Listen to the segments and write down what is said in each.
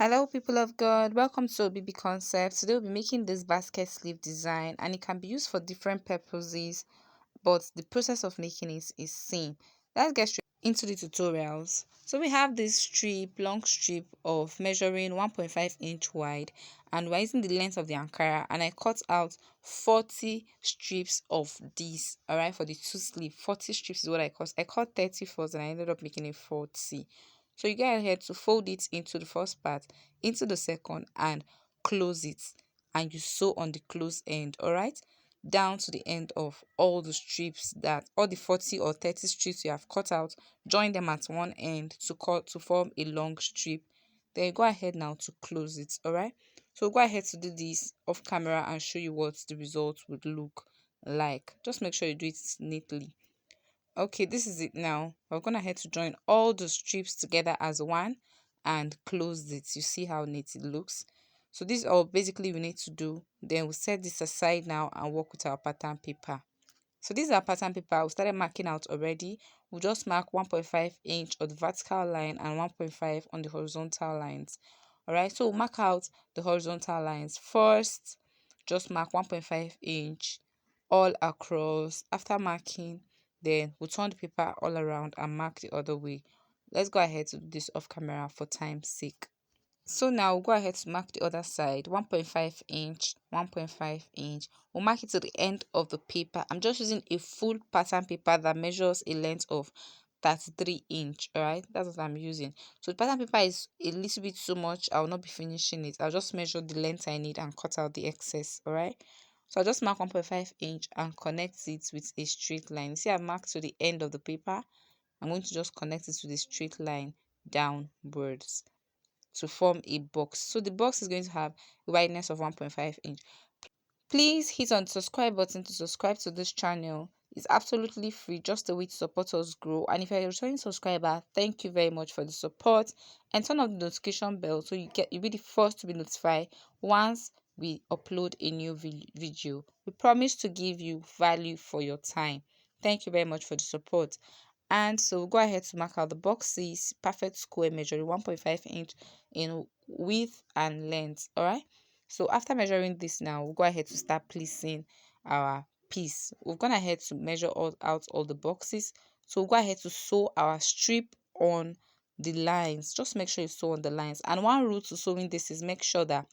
Hello, people of God. Welcome to OBB Concepts. Today we'll be making this basket sleeve design, and it can be used for different purposes, but the process of making it is same. Let's get straight into the tutorials. So we have this long strip of measuring 1.5 inch wide, and we're using the length of the Ankara, and I cut out 40 strips of this, all right, for the two sleeve. 40 strips is what I cut. I cut 30 first, and I ended up making it 40. So you go ahead to fold it into the first part, into the second, and close it. And you sew on the close end, all right, down to the end of all the strips, that all the 40 or 30 strips you have cut out. Join them at one end to form a long strip. Then you go ahead now to close it, all right. So go ahead to do this off camera and show you what the result would look like. Just make sure you do it neatly. Okay, this is it now. We're gonna head to join all the strips together as one and close it. You see how neat it looks. So this is all basically we need to do. Then we'll set this aside now and work with our pattern paper. So this is our pattern paper. We started marking out already. We'll just mark 1.5 inch on the vertical line and 1.5 on the horizontal lines. Alright, so we'll mark out the horizontal lines first. Just mark 1.5 inch all across. After marking, then we'll turn the paper all around and mark the other way. Let's go ahead to do this off camera for time's sake. So now we'll go ahead to mark the other side, 1.5 inch, 1.5 inch. We'll mark it to the end of the paper. I'm just using a full pattern paper that measures a length of 33 inch. All right, that's what I'm using. So the pattern paper is a little bit too much. I'll not be finishing it. I'll just measure the length I need and cut out the excess. All right, so I'll just mark 1.5 inch and connect it with a straight line. See, I've marked to the end of the paper. I'm going to just connect it to the straight line downwards to form a box. So the box is going to have a wideness of 1.5 inch. Please hit on the subscribe button to subscribe to this channel. It's absolutely free, just a way to support us grow. And if you're a returning subscriber, thank you very much for the support. And turn on the notification bell so you'll be the first to be notified once we upload a new video. We promise to give you value for your time. Thank you very much for the support. And so we'll go ahead to mark out the boxes, perfect square measuring 1.5 inch in width and length. All right, so after measuring this now, we'll go ahead to start placing our piece. We've gone ahead to measure out all the boxes. So we'll go ahead to sew our strip on the lines. Just make sure you sew on the lines. And one rule to sewing this is make sure that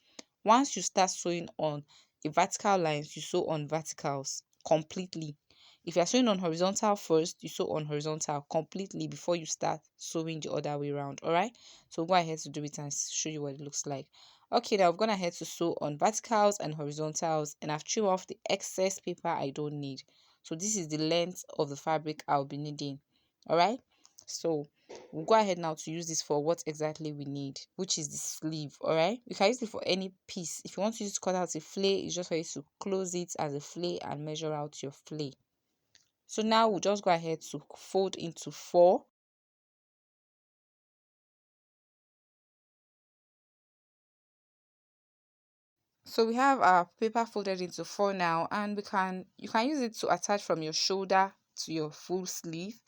once you start sewing on the vertical lines, you sew on verticals completely. If you're sewing on horizontal first, you sew on horizontal completely before you start sewing the other way around. All right, so go ahead to do it and show you what it looks like. Okay, now I've gone ahead to sew on verticals and horizontals, and I've trimmed off the excess paper I don't need. So this is the length of the fabric I'll be needing. All right, so we'll go ahead now to use this for what exactly we need, which is the sleeve. All right, you can use it for any piece. If you want to use cut out a flay, it's just for you to close it as a flay and measure out your flay. So now we'll just go ahead to fold into 4. So we have our paper folded into 4 now, and you can use it to attach from your shoulder to your full sleeve.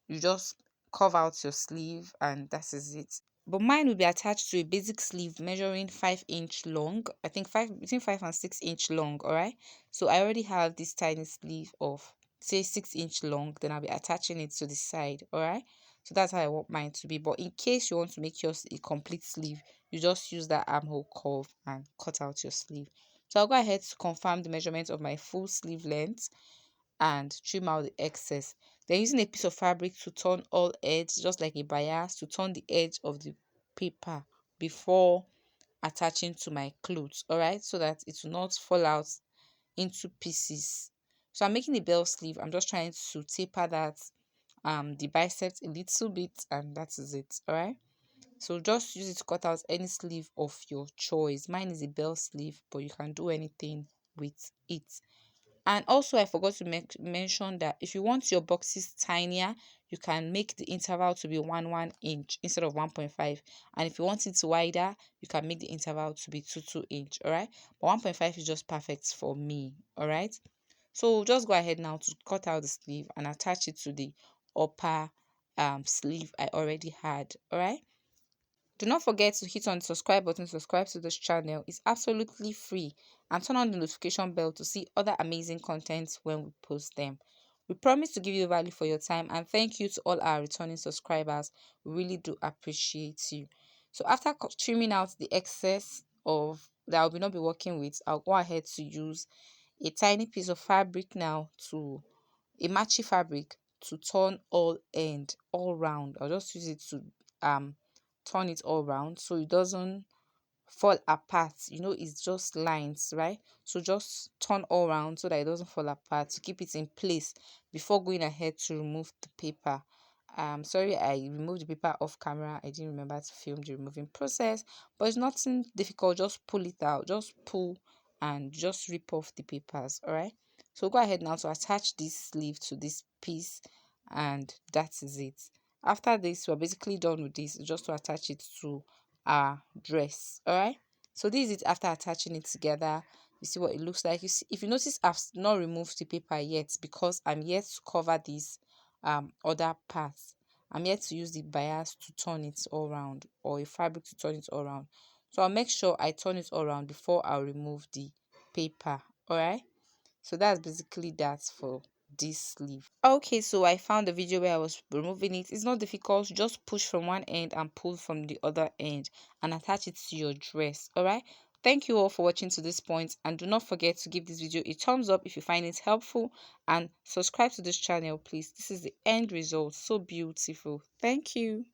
You just curve out your sleeve and that is it. But mine will be attached to a basic sleeve measuring 5 inch long. I think between 5 and 6 inch long. All right, so I already have this tiny sleeve of say 6 inch long. Then I'll be attaching it to the side. All right, so that's how I want mine to be. But in case you want to make yours a complete sleeve, you just use that armhole curve and cut out your sleeve. So I'll go ahead to confirm the measurement of my full sleeve length and trim out the excess. Then using a piece of fabric to turn all edges, just like a bias, to turn the edge of the paper before attaching to my clothes. All right, so that it will not fall out into pieces. So I'm making a bell sleeve. I'm just trying to taper that the biceps a little bit, and that is it. All right, so just use it to cut out any sleeve of your choice. Mine is a bell sleeve, but you can do anything with it. And also, I forgot to mention that if you want your boxes tinier, you can make the interval to be 1 inch instead of 1.5. And if you want it wider, you can make the interval to be 2 inch. All right, but 1.5 is just perfect for me. All right, so just go ahead now to cut out the sleeve and attach it to the upper sleeve I already had. All right, Do not forget to hit on the subscribe button to subscribe to this channel. It's absolutely free, and turn on the notification bell to see other amazing contents when we post them. We promise to give you value for your time, and thank you to all our returning subscribers. We really do appreciate you. So after trimming out the excess of that I will not be working with, I'll go ahead to use a tiny piece of fabric now, to a matchy fabric, to turn all round. I'll just use it to um turn it all round so it doesn't fall apart. It's just lines, right? So just turn all round so that it doesn't fall apart, to keep it in place before going ahead to remove the paper. Sorry, I removed the paper off camera. I didn't remember to film the removing process, but it's nothing difficult. Just pull it out, just pull and just rip off the papers. All right, so go ahead now to attach this sleeve to this piece, and that is it. After this, we're basically done with this, just to attach it to our dress. All right, so this is it after attaching it together. You see what it looks like. You see, if you notice, I've not removed the paper yet because I'm yet to cover this other parts. I'm yet to use the bias to turn it all around, or a fabric to turn it all around. So I'll make sure I turn it all around before I remove the paper. All right, so that's basically that for this sleeve. Okay, so I found the video where I was removing it. It's not difficult. Just push from one end and pull from the other end and attach it to your dress. All right, thank you all for watching to this point, and do not forget to give this video a thumbs up if you find it helpful, and subscribe to this channel, please. This is the end result. So beautiful. Thank you.